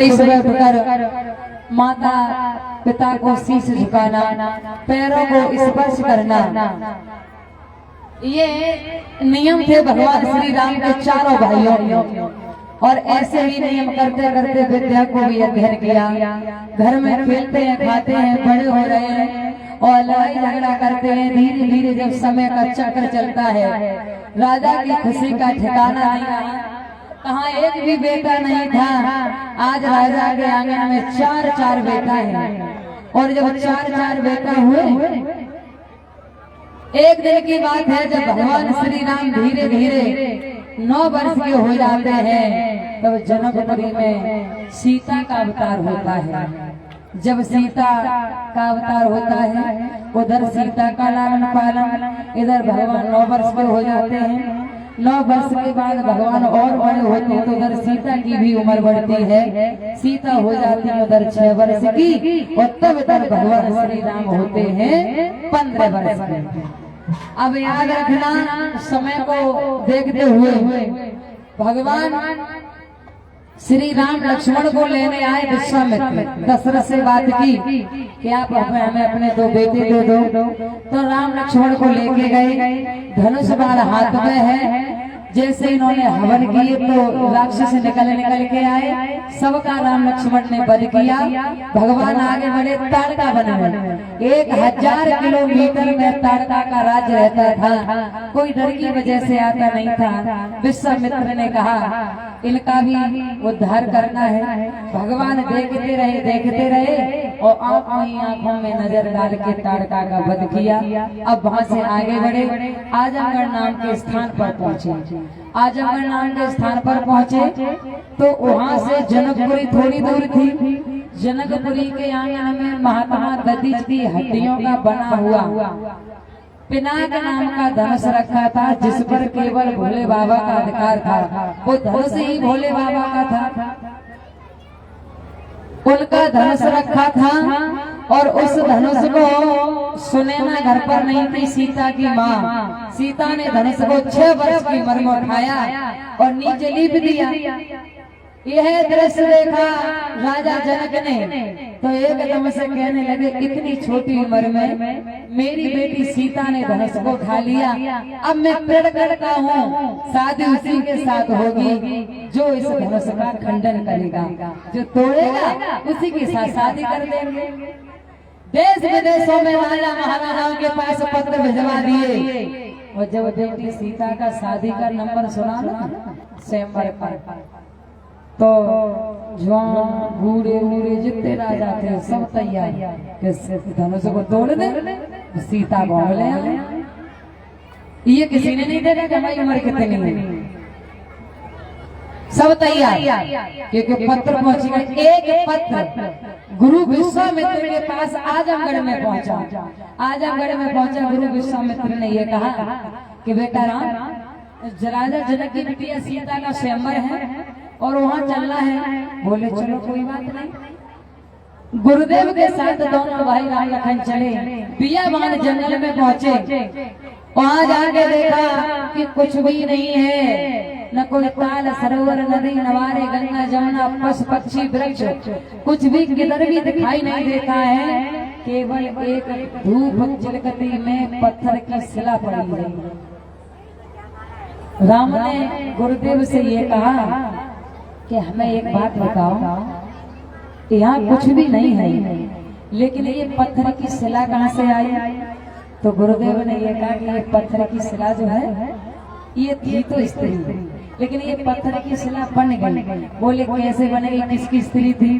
सुबह उठकर माता पिता को शीश झुकाना, पैरों को स्पर्श करना, ये नियम थे भगवान श्री राम के चारों भाइयों। और ऐसे ही नियम करते करते विद्या को भी अध्ययन किया। घर में खेलते हैं, खाते हैं, बड़े हो रहे हैं और लड़ाई झगड़ा करते हैं। धीरे धीरे जब समय का चक्र चलता है, राजा की खुशी का ठिकाना नहीं रहा। कहाँ एक भी बेटा नहीं था। आज राजा के आंगन में चार चार बेटा है। और जब चार चार बेटा हुए, एक दिन की बात है जब भगवान श्री राम धीरे धीरे 9 वर्ष के हो जाते हैं, तब जनकपुरी में सीता का अवतार होता है। जब सीता का अवतार होता है, उधर सीता का लालन पालन, इधर भगवान 9 वर्ष के हो जाते हैं। 9 वर्ष के बाद भगवान और बड़े होते हैं तो उधर सीता की भी उम्र बढ़ती है। सीता हो जाती है उधर 6 वर्ष की, और तब तक भगवान श्री राम होते हैं 15 वर्ष के। अब याद रखना, समय को देखते हुए भगवान श्री राम लक्ष्मण को लेने आए। विश्वामित्र दशरथ से बात की कि आप हमें अपने 2 बेटे दे दो। तो राम लक्ष्मण को लेके गए। धनुष बाण हाथ में है। जैसे इन्होंने हवन किए तो राक्षस निकल के आए। सबका राम लक्ष्मण ने वध किया। भगवान आगे बढ़े ताड़का वन में। 1000 किलोमीटर में ताड़का का राज्य रहता था। कोई डर की वजह से आता नहीं था। विश्वामित्र ने कहा इनका भी उद्धार करना है। भगवान देखते रहे और आंखों में नजर डाल के ताड़का का वध किया। अब वहां से आगे बढ़े, आजमगढ़ नाम के स्थान पर पहुंचे। आजमगढ़ नाम के स्थान पर पहुंचे तो वहां से जनकपुरी थोड़ी दूर थी। जनकपुरी के आंगन में महात्मा दधीच की हड्डियों का बना हुआ पिनाक नाम का धनुष रखा था, जिस पर केवल भोले बाबा का अधिकार था। वो धनुष ही भोले बाबा का था। उनका धनुष रखा था और उस धनुष को सुनैना घर पर नहीं थी, सीता की माँ। सीता ने धनुष को 6 वर्ष की उम्र में उठाया और नीचे लीप दिया। यह दृश्य देखा राजा जनक ने तो एकदम से कहने लगे, इतनी छोटी उम्र में मेरी बेटी सीता ने धनुष को उठा लिया। अब मैं प्रण करता हूँ शादी उसी के साथ होगी जो इस धनुष का खंडन करेगा, जो तोड़ेगा उसी के साथ शादी कर देंगे। देश विदेशों में राजा महाराजाओं के पास पत्र भिजवा दिए। और जब बेटी सीता का शादी का नंबर सुना ना स्वयंवर पर, तो जवान बूढ़े जितने राजा थे सब तैयार कि धनुष को तोड़ दे, सीता को ले आए। ये किसी ने नहीं देखा कि हमारी उम्र कितनी है। सब तैयार, क्योंकि पत्र पहुंचेगा। एक पत्र गुरु विश्वामित्र के पास आजमगढ़ में पहुंचा। आजमगढ़ में पहुंचा गुरु विश्वामित्र ने ये कहा कि बेटा राम, राजा जनक की बिटिया सीता का स्वयंवर है और वहाँ चलना है। बोले चलो कोई बात नहीं। गुरुदेव के साथ दोनों भाई राम लखन चले। बियाबान जंगल में पहुंचे। वहाँ जाके देखा कि कुछ भी नहीं है, न कोई ताल सरोवर नदी नवारे गंगा जमुना पशु पक्षी वृक्ष कुछ भी किधर भी दिखाई नहीं देता है। केवल एक धूप चिलकती में पत्थर की शिला पड़ी है। राम ने गुरुदेव से ये कहा कि हमें एक बात बताओ, यहाँ कुछ भी नहीं है, लेकिन ये पत्थर की शिला कहाँ से आई? तो गुरुदेव ने ये कहा कि ये पत्थर की शिला जो है ये थी तो स्त्री, लेकिन ये पत्थर की शिला बन गई। बोले कैसे बनेगी, किसकी स्त्री थी?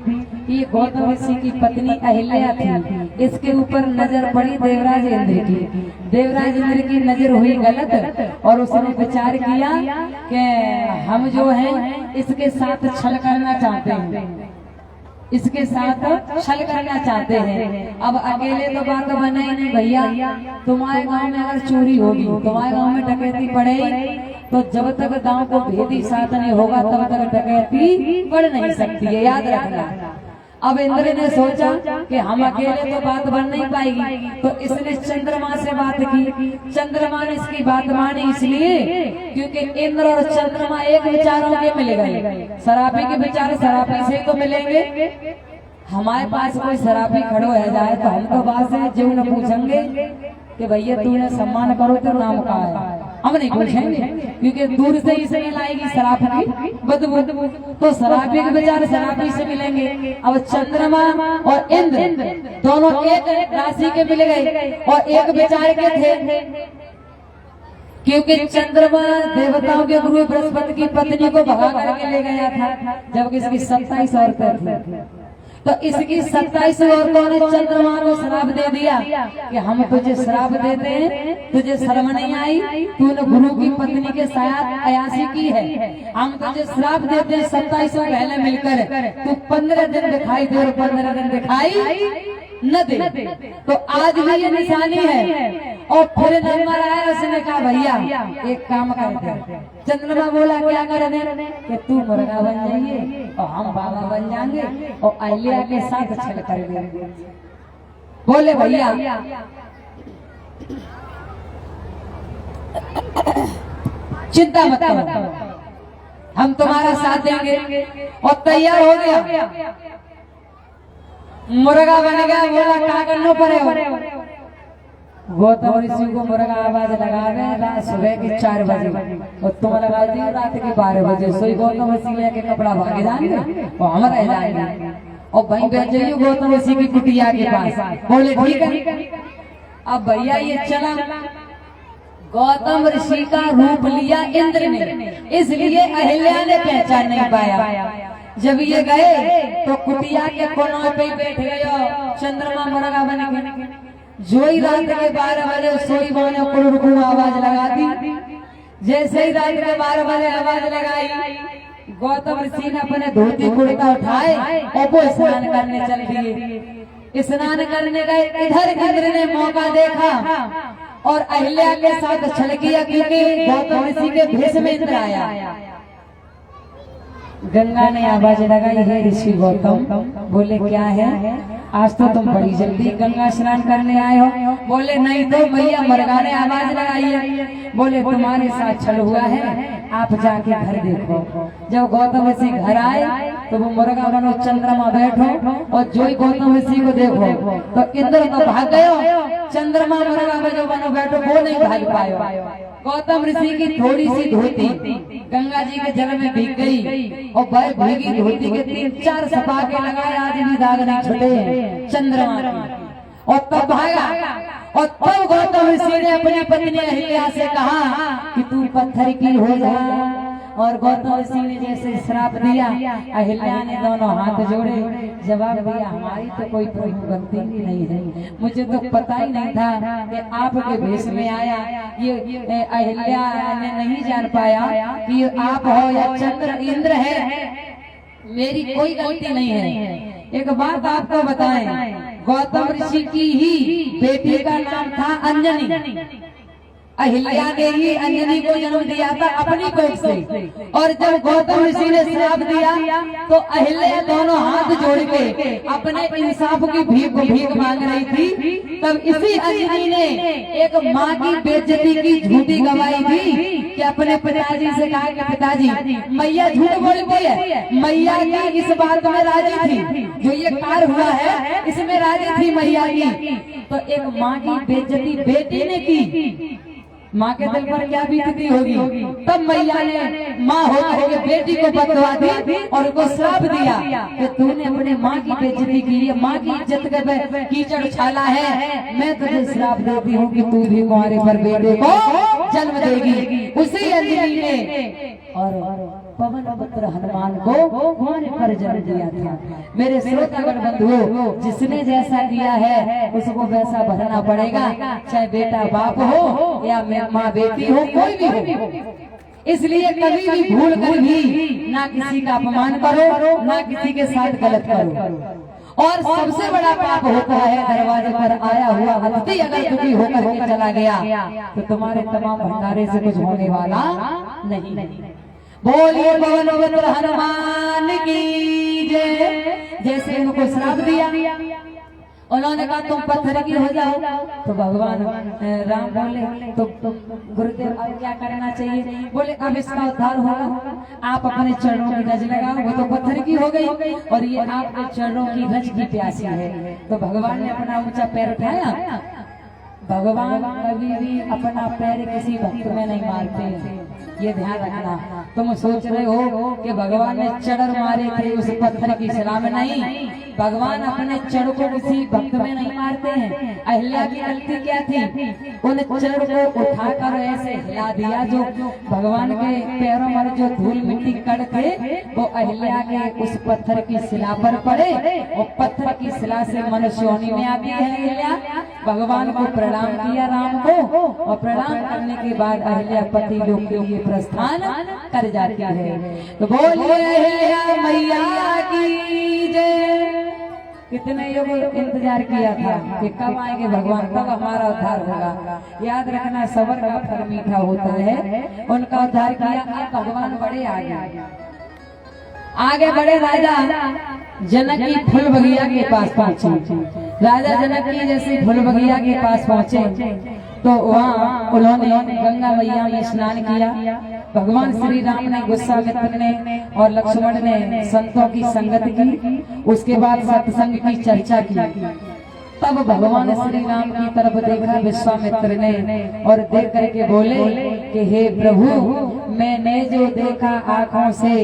ये गौतम ऋषि की पत्नी अहिल्या थी। इसके ऊपर नजर पड़ी देवराज इंद्र की। देवराज इंद्र की नजर हुई गलत और उसने विचार किया कि हम जो है इसके साथ छल करना चाहते हैं, इसके साथ छल करना चाहते हैं। अब अकेले तो बात बने ही नहीं भैया। तुम्हारे गांव में अगर चोरी होगी, तुम्हारे गांव में डकैती पड़ेगी, तो जब तक गांव को भेदी साथ नहीं होगा तब तक डकैती बढ़ नहीं सकती है, याद रखना। अब इंद्र ने सोचा कि हम अकेले तो बात बन नहीं पाएगी, तो इसने चंद्रमा से बात की। चंद्रमा ने इसकी बात मानी इसलिए क्योंकि इंद्र और चंद्रमा एक विचारों के मिल गए। शराबी के विचार शराबी से तो मिलेंगे। हमारे पास कोई शराबी खड़ो है जाए तो हम तो बात से जो न पूछेंगे कि भैया तूने सम्मान करो तो नाम का है, हम नहीं पूछेंगे क्योंकि दूर से इसमें लाएगी शराब की बदबू, तो शराबी के विचार शराबी से मिलेंगे। अब चंद्रमा और इंद्र दोनों एक राशि के मिल गए और एक विचार के थे, क्योंकि चंद्रमा देवताओं के गुरु बृहस्पति की पत्नी को भगा करके ले गया था, जबकि इसकी 27 औरतें थी। तो इसकी 27 औरतों ने चंद्रमा को श्राप दे दिया कि हम तुझे श्राप देते हैं, तुझे शर्म नहीं आई, तूने गुरु की पत्नी के साथ अयासी की है, हम तुझे श्राप देते हैं 27 पहले मिलकर तू 15 दिन दिखाई दे और 15 दिन दिखाई न दे। तो आज भी ये निशानी है। और फिर नंबर आया, उसने कहा भैया एक काम करते। चंद्रमा बोला क्या करने कि तू मुर्गा बन जाइए और हम बाबा बन जाएंगे और अहिल्या के साथ छल करेंगे। बोले भैया चिंता मत करो, हम तुम्हारा साथ देंगे। और तैयार हो गया, मुर्गा बन गया। बोला क्या करना पड़ेगा? गौतम ऋषि को मुर्गा आवाज लगा गए सुबह के 4 बजे और तुम लगा दी रात के 12 बजे। सोई गौतम ऋषि लेके कपड़ा भागे जाएंगे और हम रह जाएंगे और वहीं बैठ जाइए गौतम ऋषि की कुटिया के पास। बोले ठीक है। अब भैया ये चला, गौतम ऋषि का रूप लिया इंद्र ने, इसलिए अहिल्या ने पहचान नहीं पाया। जब ये गए तो कुटिया के कोनों पे बैठ गए, चंद्रमा मुर्गा बन गए। जो ही रात के 12 बजे सोई बहू ने कुड़ुकू आवाज लगा दी। जैसे ही रात के 12 बजे आवाज लगाई, गौतम ऋषि ने अपने धोती कुर्ता उठाए और वो स्नान करने चल दिए। स्नान करने गए, इधर इंद्र ने मौका देखा और अहिल्या के साथ छल किया, क्योंकि गौतम ऋषि के भेष में इंद्र आया। गंगा ने आवाज लगाई, है ऋषि गौतम। बोले क्या है? आज तो तुम बड़ी जल्दी गंगा स्नान करने आए हो। बोले नहीं तो मैया मुर्गा ने आवाज लगाई है। बोले तुम्हारे साथ छल हुआ है, आप जाके घर देखो। जब गौतम ऋषि घर आए तो वो मुर्गा बनो, चंद्रमा बैठो और जो ही गौतम ऋषि को देखो तो इंद्र तो भाग गयो, चंद्रमा मुर्गा बनो बैठो वो नहीं भाग पायो। गौतम ऋषि की थोड़ी सी धोती गंगा जी के जल में भीग गई और वह भीगी धोती के 3-4 सपाके लगाए, आज भी दाग नहीं छूटे चंद्रमा की। और तब भागा और तब गौतम ऋषि ने अपनी पत्नी अहिल्या से कहा कि तू पत्थर की हो जा। और गौतम ऋषि ने जैसे श्राप दिया, अहिल्या ने दोनों हाथ जोड़े, जवाब दिया हमारी तो कोई प्रभु भक्ति ही नहीं है, मुझे तो पता ही नहीं था कि आपके भेष में आया। ये अहिल्या ने नहीं जान पाया कि आप हो या चंद्र इंद्र है, मेरी कोई गलती नहीं है। एक बात आपको बताएं, गौतम ऋषि की ही बेटी का नाम था अंजनी। अहिल्या ने ही अंजनी को जन्म दिया था अपनी कोख से। और जब गौतम ऋषि ने श्राप दिया तो अहिल्या दोनों हाथ जोड़ के अपने इंसाफ की भीख मांग रही थी। तब इसी अंजनी ने एक माँ की बेइज्जती की झूठी गवाही दी कि अपने पिताजी से कहा कि पिताजी मैया झूठ बोलती है, मैया की इस बात में राजी थी, जो ये कार्य हुआ है इसमें राजी थी मैया की। तो एक माँ की बेइज्जती बेटी ने की, माँ के दिल पर क्या बीतती होगी। तब मैया ने माँ होकर के बेटी को बददुआ दी और उनको श्राप दिया कि तूने अपने माँ की बेइज्जती की है, माँ की इज्जत के कीचड़ उछाला है, मैं तुझे श्राप देती हूँ कि तू भी कुंवारे पर बेटे को जन्म देगी। उसी अंजनी ने और पवन पुत्र हनुमान को कुंवारे पर जन्म दिया था। मेरे श्रोतागण बंधुओं, जिसने जैसा दिया है उसको वैसा भरना पड़ेगा, चाहे बेटा बाप हो या माँ बेटी हो, कोई भी हो। इसलिए कभी भी भूल कर भी ना किसी का अपमान करो, ना किसी के साथ गलत करो। और सबसे बड़ा पाप होता है दरवाजे पर आया हुआ अतिथि अगर दुखी होकर के चला गया तो तुम्हारे तमाम भंडारे से कुछ होने वाला नहीं। बोलिए पवन पुत्र हनुमान की जय। जैसे इनको श्राप दिया, उन्होंने कहा तुम पत्थर की हो जाओ। तो भगवान राम बोले तो गुरुदेव अब क्या करना चाहिए? बोले अब इसका उद्धार होगा, आप अपने चरणों की रज लगाओ। वो तो पत्थर की हो गई और ये आपके चरणों की रज की प्यासी है। तो भगवान ने अपना ऊंचा पैर उठाया। भगवान कभी भी अपना पैर किसी भक्त में नहीं मारते, ये ध्यान रखना। तुम सोच रहे हो कि भगवान ने चढ़ मारे थे उस पत्थर की शिला में, नहीं। भगवान अपने चढ़ को किसी भक्त में नहीं मारते हैं। अहिल्या की गलती क्या थी? उन चढ़ को उठाकर ऐसे हिला दिया जो भगवान के पैरों में जो धूल मिट्टी कण थे वो अहिल्या के उस पत्थर की शिला पर पड़े और पत्थर की शिला से मनुष्य योनि में आती है अहिल्या। भगवान को प्रणाम किया राम को, और प्रणाम करने के बाद अहिल्या पति लोग के लिए प्रस्थान कर जाती है। तो बोलिए अहिल्या मैया की जय। कितने लोगों इंतजार किया था कि कब आएंगे भगवान, कब हमारा उद्धार होगा। याद रखना सबर का फल मीठा होता है। उनका उद्धार किया। अब भगवान बड़े आगे बढ़े। राजा जनक की फूल बगिया के पास पहुंचे। राजा जनक की जैसे फूल बगिया के पास पहुंचे तो वहाँ उन्होंने गंगा मैया में स्नान किया। भगवान श्री राम ने, गुस्सामित्र ने और लक्ष्मण ने संतों की संगत की। उसके बाद सत्संग की चर्चा की। तब भगवान श्री राम की तरफ देखा विश्वामित्र ने और देख करके बोले कि हे प्रभु, मैंने जो देखा आंखों से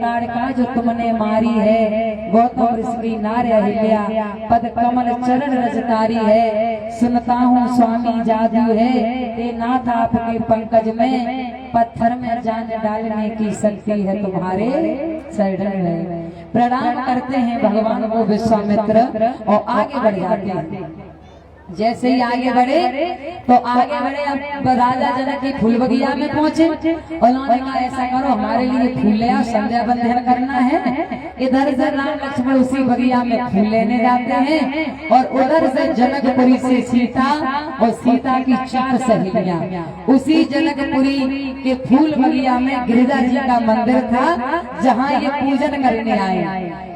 ताड़का जो तुमने मारी है गौतम ऋषि नार्य अहिल्या पद कमल चरण रजतारी है। सुनता हूँ स्वामी जादू है ते नाथ आपके पंकज में, पत्थर में जान डालने की शक्ति है तुम्हारे शरण में। प्रणाम करते हैं भगवान को विश्वामित्र और आगे बढ़ जाते हैं। जैसे ही आगे बढ़े तो आगे बढ़े। अब राजा जनक की फूल बगिया में पहुंचे। उन्होंने कहा ऐसा करो हमारे लिए फूल ले आओ, संध्या बंधन करना है। इधर से राम लक्ष्मण उसी बगिया में फूल लेने जाते हैं और उधर से जनकपुरी से सीता और सीता की 4 सहेलियां उसी जनकपुरी के फूल बगिया में गिरिजा जी का मंदिर था जहाँ ये पूजन करने आए।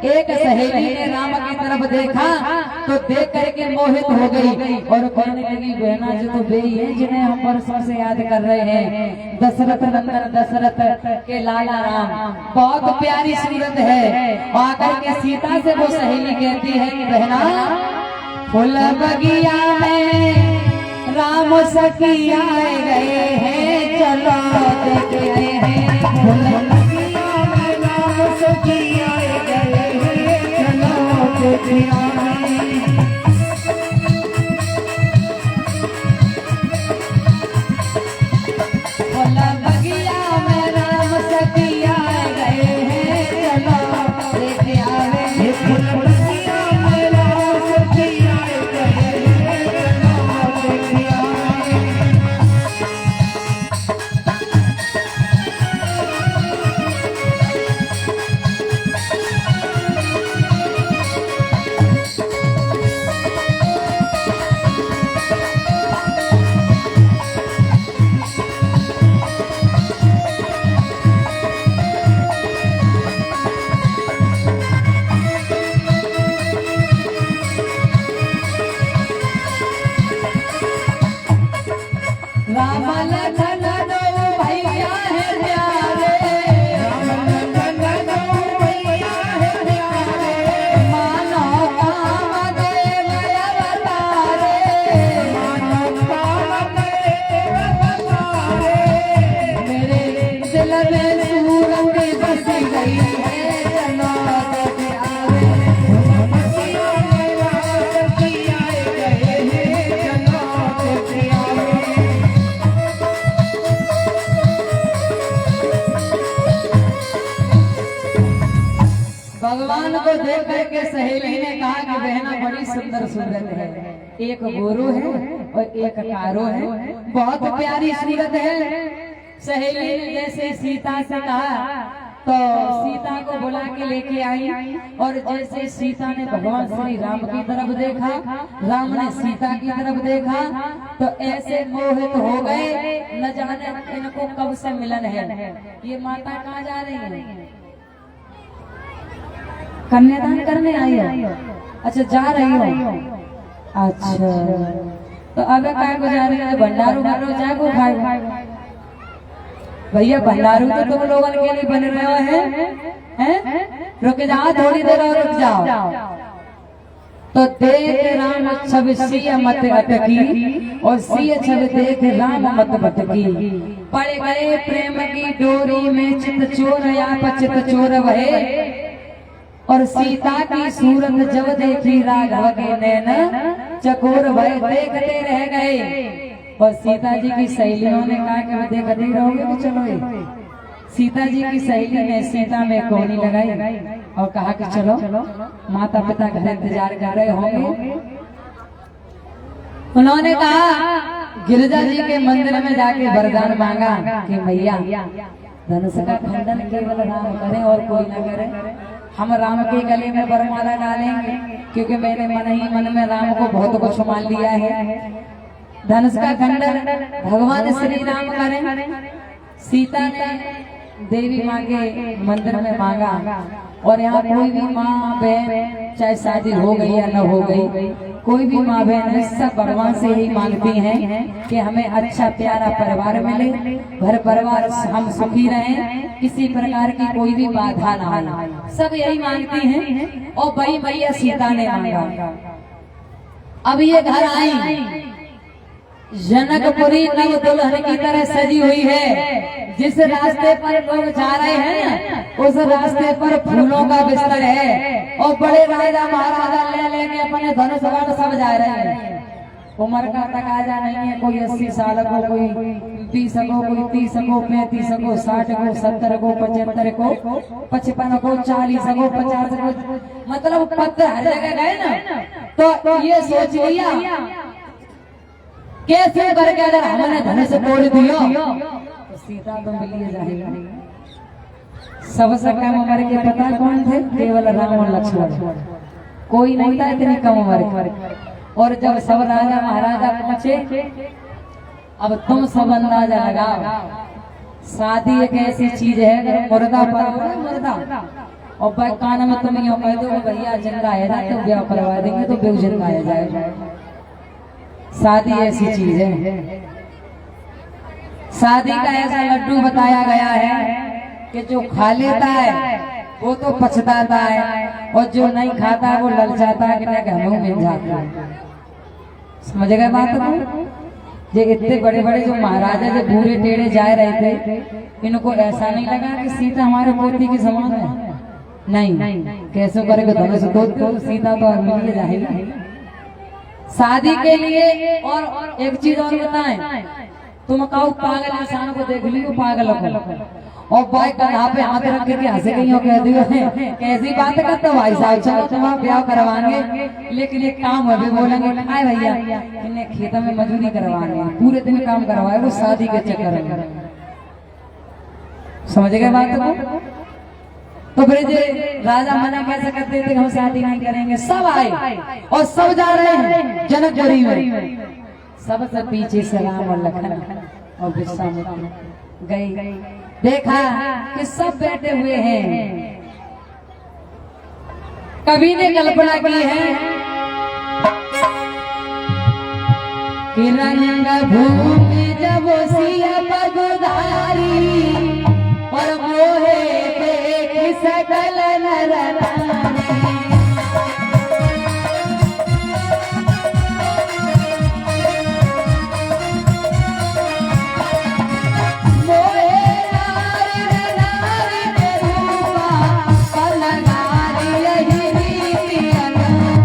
एक सहेली ने राम की तरफ देखा तो देख करके मोहित हो गई और कहने लगी बहना जो तो वे है जिन्हें हम वर्षों से याद कर रहे हैं, दशरथ नंदन दशरथ के लाला राम, बहुत प्यारी सूरत है। आकर के सीता से वो सहेली कहती है कि बहना फूल बगिया में राम सखी आए गए हैं, चलो देख आए हैं। फूल बगिया में राम सखी आए गए हैं, चलो देख आए। भगवान को देख करके सहेली ने कहा कि बहना बड़ी सुंदर सूरत है, एक गोरो है और एक कारो है, बहुत प्यारी सूरत है। सहेली ने जैसे सीता से कहा तो सीता को बुला के लेके आई और जैसे सीता ने भगवान श्री राम की तरफ देखा, राम ने सीता की तरफ देखा तो ऐसे मोहित हो गए, न जाने इनको कब से मिलन है। ये माता कहाँ जा रही है? कन्यादान करने आई हो? अच्छा जा रही हो? अच्छा तो अब काय को जा रही है? भंडारू भरो जागो खाए भैया, भंडारू तो तुम लोगों के लिए बन रहे हैं? रुक जाओ थोड़ी देर और रुक जाओ। तो देख राम छब सिय मत अटकी और सिय छब देख राम मत भटकी। पड़ गए प्रेम की डोरी में चित चोर आप चित चोर वहे। और सीता की सूरत जब देखी राघव के नैन चकोर भय देखते रह गए। और सीता जी की सहेलियों ने कहा कि देखते रहोगे तो चलो। सीता जी की सहेली ने सीता में कोनी लगाई और कहा कि चलो, माता पिता घर इंतजार कर रहे होंगे। उन्होंने कहा गिरिजा जी के मंदिर में जाके वरदान मांगा कि मैया धनुष का खंडन केवल राम करें और कोई न करे। हम राम के गले में वरमाला डालेंगे क्योंकि मैंने मन ही मन में राम को बहुत कुछ मान लिया है। धनुष का खंडन भगवान श्री राम करें। सीता ने देवी माँ के मंदिर में मांगा। और यहाँ कोई भी माँ बहन चाहे शादी हो गई या न हो गई, कोई भी माँ बहन सब भगवान से ही मांगती हैं कि हमें अच्छा प्यारा परिवार मिले, घर परिवार हम सुखी रहें, किसी प्रकार की कोई भी बाधा ना आए, सब यही मांगती हैं। और वही मैया सीता ने मांगा। अब ये घर आई जनकपुरी नव दुल्हन की तरह सजी हुई है। जिस रास्ते पर लोग जा रहे हैं उस रास्ते पर फूलों का बिस्तर है। और बड़े राजा महाराजा ले लेके अपने धनुष बाण सब जा रहे हैं। उम्र का तकाजा नहीं है, कोई 80 साल को, कोई 20 को, कोई 30 को, 35 को, 60 को, 70 को, 75 को, 55 को, 40 को, 50 को, मतलब पत्थर हर जगह गए ना। तो ये सोच लिया कैसे करके अगर हमने धनुष तोड़ दियो तो सीता तो मिलिए जाएगा। सबसे कम उम्र के पता कौन थे? केवल राम और लक्ष्मण। कोई नहीं था इतनी कम उम्र के। और जब सब राजा महाराजा पहुंचे, अब तुम सब अंदाजा लगाओ। शादी एक ऐसी चीज है, मुर्दा पर मुर्दा और कान में तुम यूं कह दो भैया जिंदा है ना तो ब्याह करवा देंगे तो बेउ जिंदा आ जाएगा। शादी ऐसी चीज है। शादी का ऐसा लड्डू बताया गया है कि जो खा लेता है वो तो पछताता है और जो नहीं खाता है वो ललचाता है कि मुंह मिल जाता है। समझ गए बात को? ये इतने बड़े बड़े जो महाराजा जो बूढ़े टेढ़े जा रहे थे, इनको ऐसा नहीं लगा कि सीता हमारे पोती की समान है। नहीं, कैसे करेगा धनुष तो सीता तो मिल जाएगी शादी के लिए। और एक चीज और बताएं, तुम कहो पागल इंसान को देख लियो पागल को और भाई कन्हा पे हाथ रख के हंसे गई हो, कह दियो कैसी बात करते हो भाई साहब, चलो तुम्हारा ब्याह करवाएंगे लेकिन एक काम है। बोलेंगे आए भैया इन्हें खेतों में मजदूरी करवानी है, पूरे दिन काम करवाए वो शादी के चक्कर में। समझ गए बात को? तो फिर राजा मना कैसे करते थे हम शादी नहीं करेंगे। सब आए और सब जा रहे हैं जनकपुरी में। सबसे पीछे से राम और लखन और विश्वामित्र गए। देखा कि सब बैठे हुए हैं। कवि ने कल्पना की है कि रंग भूमि जब सिया पगुधारी और मोहे सकल नर नारी। मोहे नारी नारी के रूपा पल नारी यही रीति अनुपा।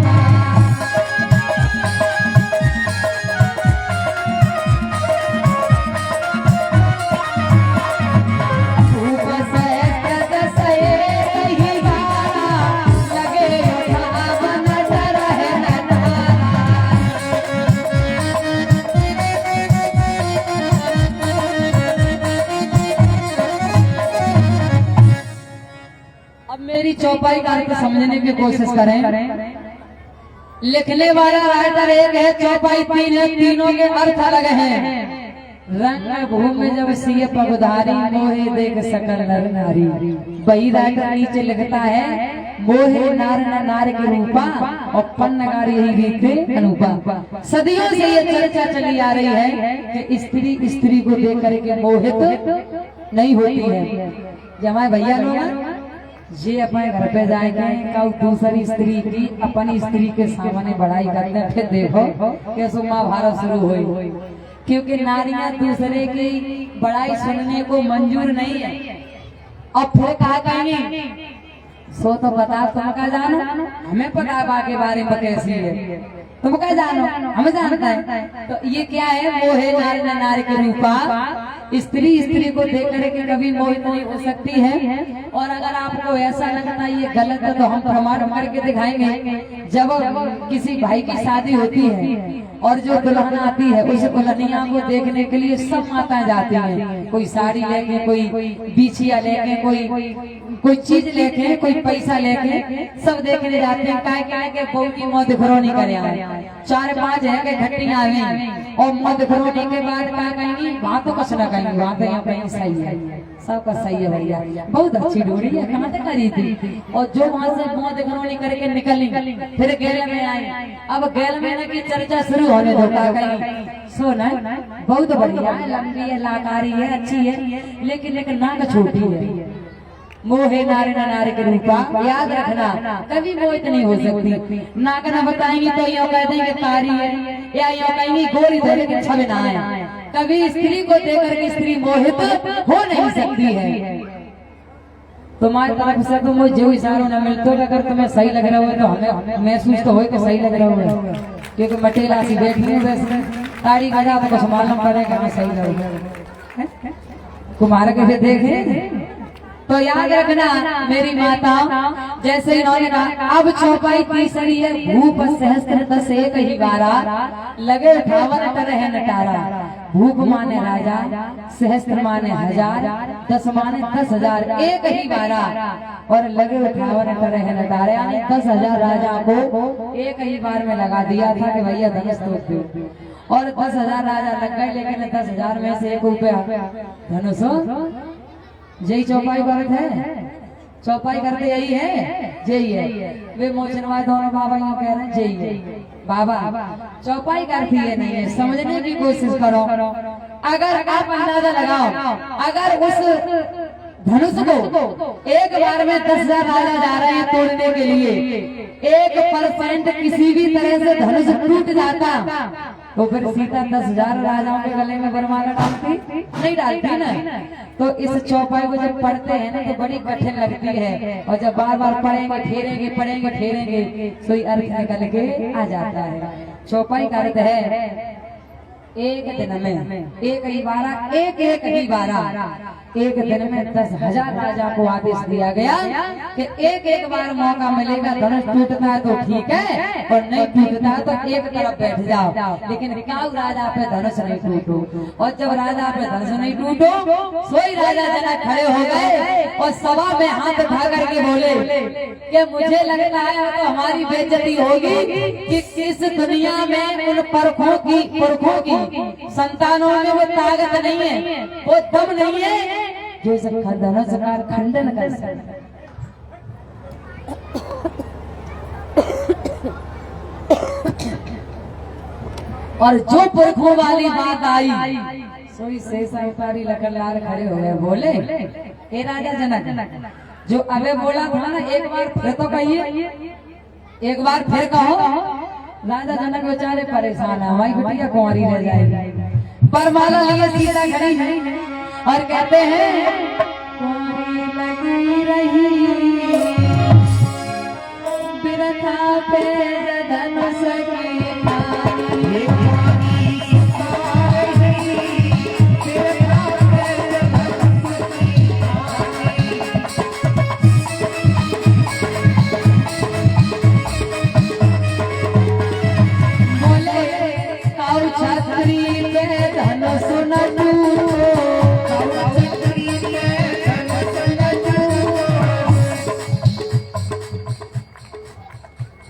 मेरी चौपाई का अर्थ समझने की कोशिश करें। लिखने वाला राइटर एक है, चौपाई तीन है, तीनों के अर्थ अलग हैं। रंग भूमि जब सिए पगुधारी मोहे देख सकल नर नारी। वही राइटर नीचे लिखता है मोहे नार न नार के रूपा और पन्नगार यही रीते अनूपा। सदियों से ये चर्चा चली आ रही है कि स्त्री स्त्री को देख करके मोहित नहीं होती है। जब हमारे भैया लोग ये अपने घर पे जाएंगे कल दूसरी स्त्री की अपनी स्त्री के सामने बढ़ाई करते हैं, फिर देखो कैसे महाभारत शुरू हुई। क्योंकि नारियां दूसरे की बड़ाई सुनने को मंजूर नहीं है। अब फिर कहा कहेंगे सो तो बता तुम क्या जानो, हमें पता बा के बारे में कैसी है, तुम क्या जानो हमें जानता है। तो ये क्या है, मोहे नारी न नारी के रूपा। स्त्री स्त्री को देख करके कभी मोहित नहीं हो सकती है। और अगर आपको ऐसा लगता है ये गलत है तो हम प्रमाण करके दिखाएंगे। जब किसी भाई की शादी होती है और जो दुल्हन आती है उस दुल्हनिया को देखने के लिए सब माताएं जाती हैं। कोई साड़ी लेके, कोई बिछिया लेके, कोई चीज लेके, कोई पैसा लेके, सब देखने जाते हैं। काय के बहू की मौत घरोनी करे आए, 4-5 है के घटिया आवे और मौत घरोनी के बाद क्या कहेंगी, वहाँ तो कुछ ना कहेंगी, वहाँ तो यहाँ कहीं सही है, सबका सही है भैया, बहुत अच्छी डोरी है, कहाँ तक करी थी। और जो वहाँ से मौत घरोनी करके निकली फिर गेल में आई। अब गेल में की चर्चा शुरू होने दो, क्या कहेंगी सोना बहुत बढ़िया है, लंबी है, लाकारी है, अच्छी है, लेकिन एक नाक छोटी है। मोहे नारी न नारी के रूपा, याद रखना कभी मोहित नहीं हो सकती। नाक न बताएंगी तो यो कह देंगे कारी है, या यो कहेंगी गोरी धोले के छवि ना है। कभी स्त्री को देखकर के स्त्री मोहित हो नहीं सकती है। तुम्हारी तरफ से तो मुझे जो इशारों न मिलते, अगर तुम्हें सही लग रहा हो तो हमें महसूस तो हो कि सही लग रहा हो, क्योंकि मटेला सी बैठी है वैसे ताड़ी गजा तो कुछ मालूम पड़ेगा हमें सही लग कुमार के देखे। तो याद रखना मेरी माता, जैसे इन्होंने कहा अब चौपाई तीसरी है, भूप सहस्त्र 10 एक ही बारा, लगे 58 तरह नटारा। भूप माने राजा, सहस्त्र माने 1000, 10 माने 10,000, एक ही बारा और लगे 58 तरह नटारे, यानी 10,000 राजा को एक ही बार में लगा दिया था कि भैया धनुष तोड़ दो। और 10,000 राजा लग गए, लेकिन 10,000 में से 1 रुपया धनुष जय चौपाई करते है, चौपाई करते यही है, यही है। वे मोचनवा दोनों बाबा यूं कह रहे हैं जय है बाबा, चौपाई करती है नहीं है, समझने की कोशिश करो। अगर आप अंदाजा लगाओ, अगर उस धनुष को एक बार में 10,000 राजा जा रहे हैं तोड़ने के लिए, 1% किसी भी तरह से धनुष टूट जाता तो फिर सीता 10,000 राजाओं के गले में वरमाला डालती नहीं, डालती ना। तो इस चौपाई को जब पढ़ते हैं ना तो बड़ी कठिन लगती है, और जब बार बार पढ़ेंगे ठेरेंगे तो अर्थ निकल के आ जाता है। चौपाई का अर्थ है एक दिन में एक ही दिन में 10,000 राजा को आदेश दिया गया कि एक बार मौका मिलेगा, धनुष टूटता है तो ठीक है और नहीं टूटता है तो एक तरफ बैठ जाओ, लेकिन काऊ राजा पे धनुष नहीं टूटो। और जब राजा पे धनुष नहीं टूटो, सोई राजा जनक खड़े हो गए और सभा में हाथ उठा करके बोले कि मुझे लगता है तो हमारी बेइज्जती होगी कि इस दुनिया में उन पुरखों की संतानों में वो ताकत नहीं है, वो दम नहीं है जो इस धनुष का खंडन कर सके। और जो पुरखों वाली बात आई, सोई शेषा उतारी लखन लाल खड़े हो गए, बोले हे राजा जनक, जो अबे बोला था ना एक बार फिर तो कहिए, एक बार फिर कहो। राजा जनक बेचारे परेशान है, हमारी बिटिया कुंवारी रह जाएगी। परमाला लिए सीता खड़ी है और कहते हैं कुंवारी लगी रही बिरथा पे धनुष की धारी।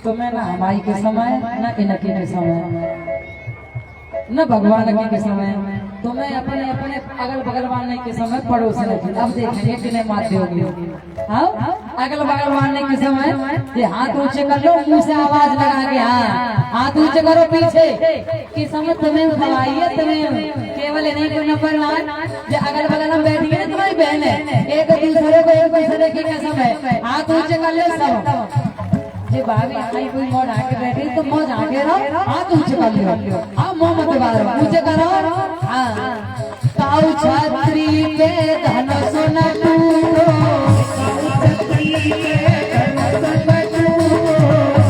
तुम्हें ना हमारी के समय न इनके के समय न भगवान के समय, तुम्हें अपने अपने अगल बगल वाले के समय पड़ोस में। अब देखेंगे किन्हें मारते होगी। हाँ अगल बगल मारने के समय ये हाथ ऊंचे कर लो, मुंह से आवाज लगा के हाँ हाथ ऊंचे करो पीछे कि समझ तुम्हें हवाई है, तुम्हें केवल नहीं कोई नंबर जो अगल बगल हम बैठी है तुम्हारी बहन है, एक दूसरे की कसम है, हाथ ऊंचे कर लो सब। ये भाभी आई कोई मौज आके बैठी तो मौज आके रहो, हाथ ऊंचे कर लो, हाँ मुंह मत बाहर ऊंचे करो हाँ। काऊ छात्री पे धनुष न टूटो,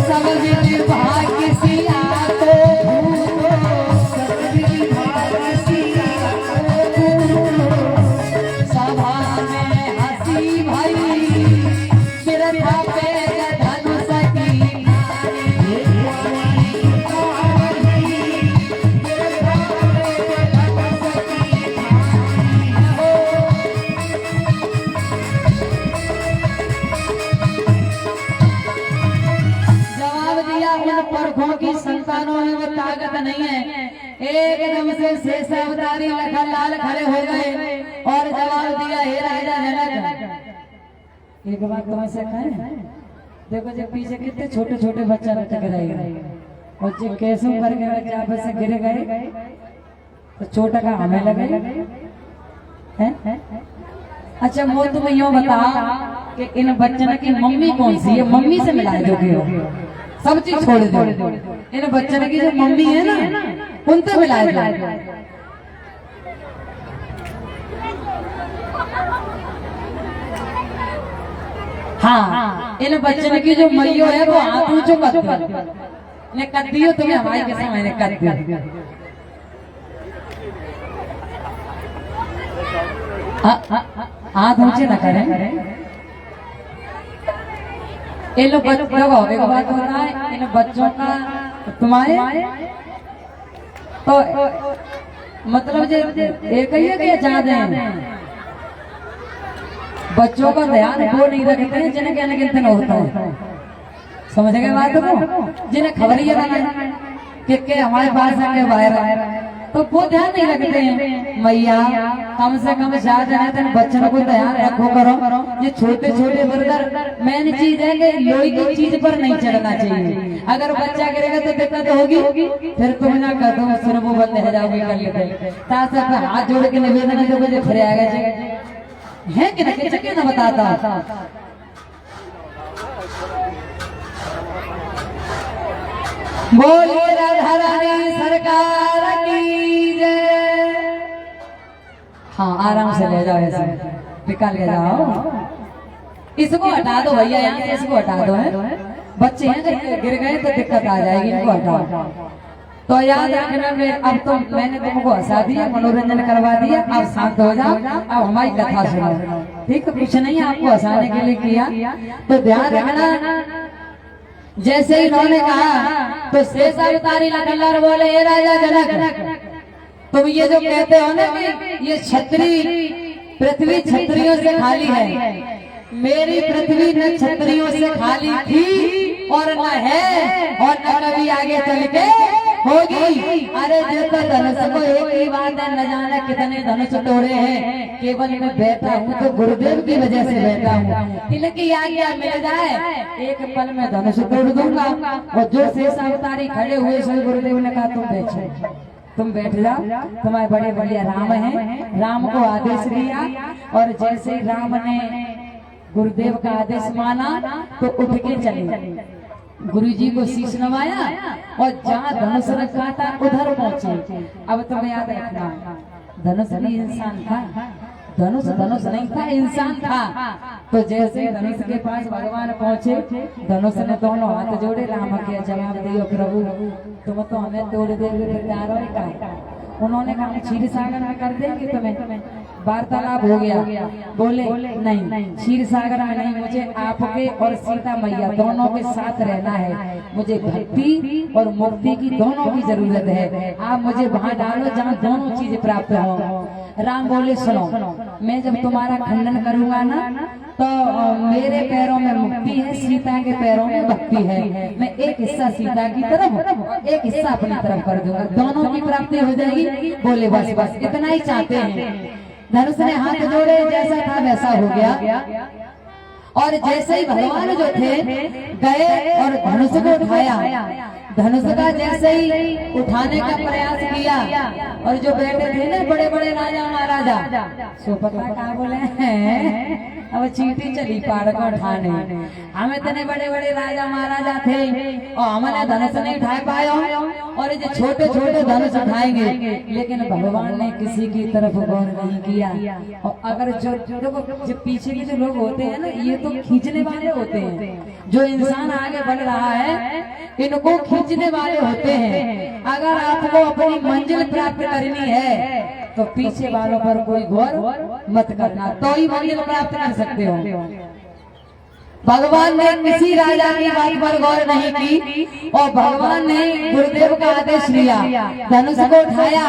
सब भाग्य सिया को सभा में हंसी भाई बिरथा पे धनुष की परखों की संतानों में वो ताकत नहीं है। एकदम से शेष अवतारी लखन लाल खड़े हो गए और जवाब दिया, हे राजा जनक। एक बात तुम्हें से कहें, देखो जब पीछे कितने छोटे छोटे बच्चा लटक रहे और जो कैसों करके बच्चे आपस से गिर गए तो छोटा का हमें लगे है। अच्छा वो तुम्हें यूँ बता कि इन बच्चों की मम्मी कौन सी है, मम्मी से मिला दोगे सब चीज छोड़ दो, इन बच्चों की जो मम्मी है ना उनसे मिला दो। हाँ इन बच्चों की जो मैयो है वो हाथ ऊंचो मत ने कर दियो तुम्हें हमारी के समय ने कर दियो। हाथ ऊंचे न करें। ये लोग देखो एक बात होता है, इन बच्चों का तुम्हारे तो मतलब जो एक ही है कि ज्यादा है, बच्चों का ध्यान वो नहीं रखते हैं जिन्हें कहने गिनते होता है। समझ गए बात को, जिन्हें खबर ही है कि हमारे पास है बाहर तो वो ध्यान नहीं रखते हैं। मैया कम से कम ज्यादा बच्चों को ध्यान रखो करो। ये छोटे छोटे ब्रदर मेन चीज है कि लोही की चीज पर नहीं चढ़ना चाहिए। अगर बच्चा गिरेगा तो दिक्कत होगी, फिर तुम ना कर दो फिर वो बंद रह जाओगे कर लेते हाथ जोड़ के निवेदन जो मुझे फिर आएगा है कि नहीं ना बताता। बोलिए राधा रानी सरकार की जय। हाँ आराम से ले जाओ, ऐसे निकाल के जाओ। इसको हटा दो भैया, यहाँ से इसको हटा दो है। बच्चे हैं गिर गए तो दिक्कत आ जाएगी, इनको हटाओ। तो याद रखना अब तो मैंने तुमको हंसा दिया, मनोरंजन करवा दिया, अब शांत हो जाओ, अब हमारी कथा सुनो। ठीक है, कुछ नहीं आपको हंसाने के लिए किया, तो ध्यान रखना। जैसे ही इन्होंने कहा तो शेष अवतारी लखनलाल बोले, हे राजा जनक, तुम ये जो कहते हो ना कि ये छत्री पृथ्वी छत्रियों से खाली है, मेरी पृथ्वी न छत्रियों से खाली थी और न है और न कभी आगे चल के होगी। अरे देखो धनुष को एक ही बात है, न जाने कितने धनुष तोड़े हैं, केवल मैं बैठा हूँ तो गुरुदेव की वजह से बैठा हूँ। तिलक की आज्ञा मिल जाए एक पल में धनुष तोड़ दूंगा। और जो शेष अवतारी खड़े हुए सो गुरुदेव ने कहा तुम बैठो, तुम बैठ जाओ, तुम्हारे बड़े बढ़िया राम हैं। राम को आदेश दिया और जैसे राम ने गुरुदेव का आदेश माना तो उठ के चले, गुरुजी को शीश नवाया और जहाँ धनुष रखा था उधर पहुंचे। अब तुम्हें याद रखना, धनुष भी इंसान था, धनुष धनुष नहीं था, इंसान था। तो जैसे धनुष के पास भगवान पहुंचे, धनुष ने दोनों हाथ जोड़े, राम के जवाब दियो, प्रभु तुम तो हमें तोड़ देंगे। उन्होंने कहा क्षीर सागर में कर देंगे तुम्हें। वार्तालाप हो गया, बोले नहीं क्षीर सागर में नहीं, मुझे आपके और सीता मैया दोनों के साथ रहना है। मुझे भक्ति और मुक्ति की दोनों की जरूरत है। आप मुझे वहां डालो जहाँ दोनों चीज प्राप्त हो। राम बोले सुनो, मैं जब तुम्हारा खंडन करूंगा ना तो मेरे पैरों में मुक्ति है, सीता के पैरों में भक्ति है। मैं एक हिस्सा सीता की तरफ एक हिस्सा अपनी तरफ कर दूंगा, दोनों की प्राप्ति हो जाएगी। बोले बस बस इतना ही चाहते हैं। धनुष ने हाथ जोड़े, जैसा था वैसा हो गया और जैसे ही भगवान जो थे गए और धनुष को उठाया, धनुष का जैसे ही उठाने का प्रयास किया, और जो बैठे थे ना बड़े बड़े राजा महाराजा, सो पता क्या बोले हैं, अब चीटी चली पहाड़ को उठाने, हम इतने बड़े बड़े राजा महाराजा थे और हमने धनुष नहीं उठा पाया, और ये छोटे छोटे धनुष उठाएंगे, लेकिन भगवान ने किसी की तरफ गौर नहीं किया। और अगर जो पीछे के जो लोग होते हैं ना, ये तो खींचने वाले होते हैं, जो इंसान आगे बढ़ रहा है इनको खींचने वाले होते हैं। अगर आपको अपनी मंजिल प्राप्त करनी है तो पीछे वालों पर कोई गौर मत करना, तो ही मंजिल प्राप्त कर सकते हो। भगवान ने किसी राजा की बात पर गौर नहीं की और भगवान ने गुरुदेव का आदेश लिया, धनुष को उठाया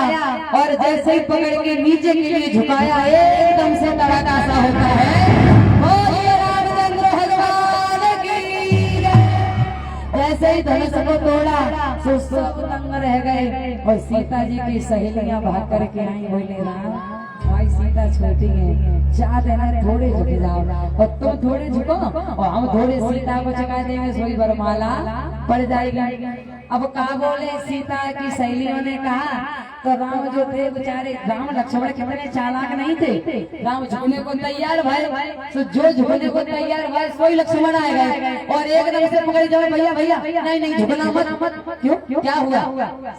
और जैसे ही पकड़ के नीचे के लिए झुकाया, एकदम से तड़ाका सा होता है, बोलिए रामचंद्र भगवान की जय। जैसे ही धनुष को तोड़ा तो सब दंग रह गए और सीता जी की सहेलियां भाग करके आई, बोले राम भाई सीता छोटी है, चाहते हैं थोड़े झुक जाओ और तुम थोड़े झुको और हम थोड़े सीता को चका देंगे, सोई वरमाला पड़ जाएगी। अब कहा बोले सीता की सहेलियों ने कहा, तो राम जो थे बेचारे, राम लक्ष्मण कितने चालाक नहीं थे, राम झुकने को तैयार भाई, तो जो झुकने को तैयार भाई सोई लक्ष्मण आए गए और एकदम से पकड़ जाओ, भैया भैया नहीं झुकना मत, क्यों क्या हुआ,